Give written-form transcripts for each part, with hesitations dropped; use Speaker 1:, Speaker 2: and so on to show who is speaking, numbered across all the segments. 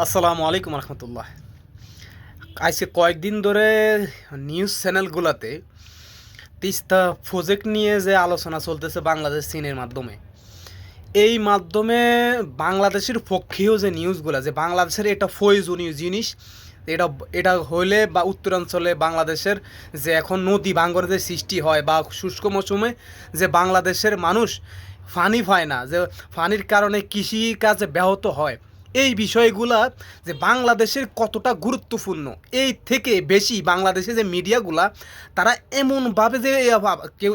Speaker 1: আসসালামু আলাইকুম রহমতুল্লাহ। আজকে কয়েকদিন ধরে নিউজ চ্যানেলগুলোতে তিস্তা প্রজেক্ট নিয়ে যে আলোচনা চলতেছে বাংলাদেশ চীনের মাধ্যমে, এই মাধ্যমে বাংলাদেশের পক্ষেও যে নিউজগুলো যে বাংলাদেশের এটা প্রয়োজনীয় জিনিস, এটা এটা হইলে বা উত্তরাঞ্চলে বাংলাদেশের যে এখন নদী ভাঙ্গনের যে সৃষ্টি হয় বা শুষ্ক মৌসুমে যে বাংলাদেশের মানুষ পানি পায় না, যে পানির কারণে কৃষিকাজ ব্যাহত হয়, এই বিষয়গুলা যে বাংলাদেশের কতটা গুরুত্বপূর্ণ, এই থেকে বেশি বাংলাদেশে যে মিডিয়াগুলা তারা এমনভাবে যে কেউ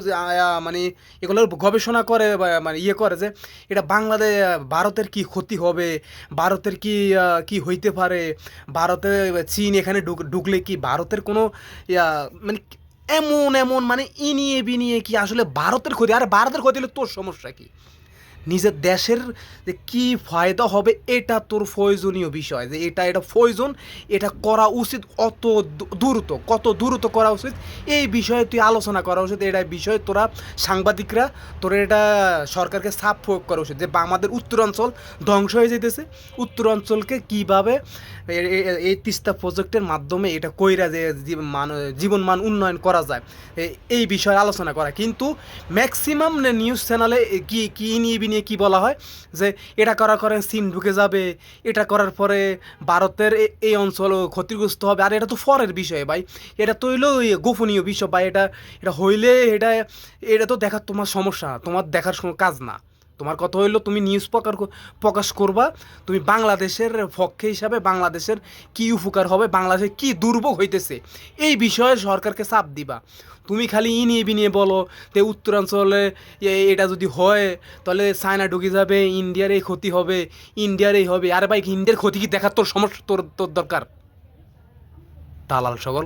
Speaker 1: মানে এগুলোর গবেষণা করে মানে করে যে এটা বাংলাদেশ ভারতের কি ক্ষতি হবে, ভারতের কি কি হইতে পারে, ভারতে চীন এখানে ঢুকলে কি ভারতের কোনো মানে এমন এমন মানে ইনিয়ে বিনিয়ে কি আসলে ভারতের ক্ষতি, আর ভারতের ক্ষতি হলে তোর সমস্যা কি, নিজের দেশের যে কী ফায়দা হবে এটা তোর প্রয়োজনীয় বিষয়, যে এটা এটা প্রয়োজন, এটা করা উচিত, অত দ্রুত কত দ্রুত করা উচিত, এই বিষয়ে তুই আলোচনা করা উচিত। এটা বিষয়ে তোরা সাংবাদিকরা তোরা এটা সরকারকে চাপ প্রয়োগ করা উচিত যে আমাদের উত্তরাঞ্চল ধ্বংস হয়ে যেতেছে, উত্তরাঞ্চলকে কীভাবে এই তিস্তা প্রজেক্টের মাধ্যমে এটা কইরা যে জীবনমান উন্নয়ন করা যায়, এই বিষয়ে আলোচনা করা। কিন্তু ম্যাক্সিমাম নিউজ চ্যানেলে কি কি নিয়ে কি বলা হয় যে এটা করার পরে চীন ঢুকে যাবে, এটা করার পরে ভারতের এই অঞ্চল ক্ষতিগ্রস্ত হবে, আর এটা তো ফরের বিষয় ভাই, এটা তো হইলো গোপনীয় বিষয় ভাই, এটা এটা হইলে এটা এটা তো দেখার তোমার সমস্যা, তোমার দেখার কোনো কাজ না। তোমার কথা হইলো তুমি নিউজ প্রকাশ করবা, তুমি বাংলাদেশের পক্ষে হিসাবে বাংলাদেশের কি উপকার হবে, বাংলাদেশে কি দুর্ভোগ হইতেছে, এই বিষয়ে সরকারকে চাপ দিবা। তুমি খালি নিয়ে বিনিয়ে বলো যে উত্তরাঞ্চলে এটা যদি হয় তাহলে চায়না ঢুকে যাবে, ইন্ডিয়ার এই ক্ষতি হবে, ইন্ডিয়ার এই হবে। আরে ভাই, ইন্ডিয়ার ক্ষতি কি দেখার তোর সমস্যা, তোর তোর দরকার? দালাল সকল।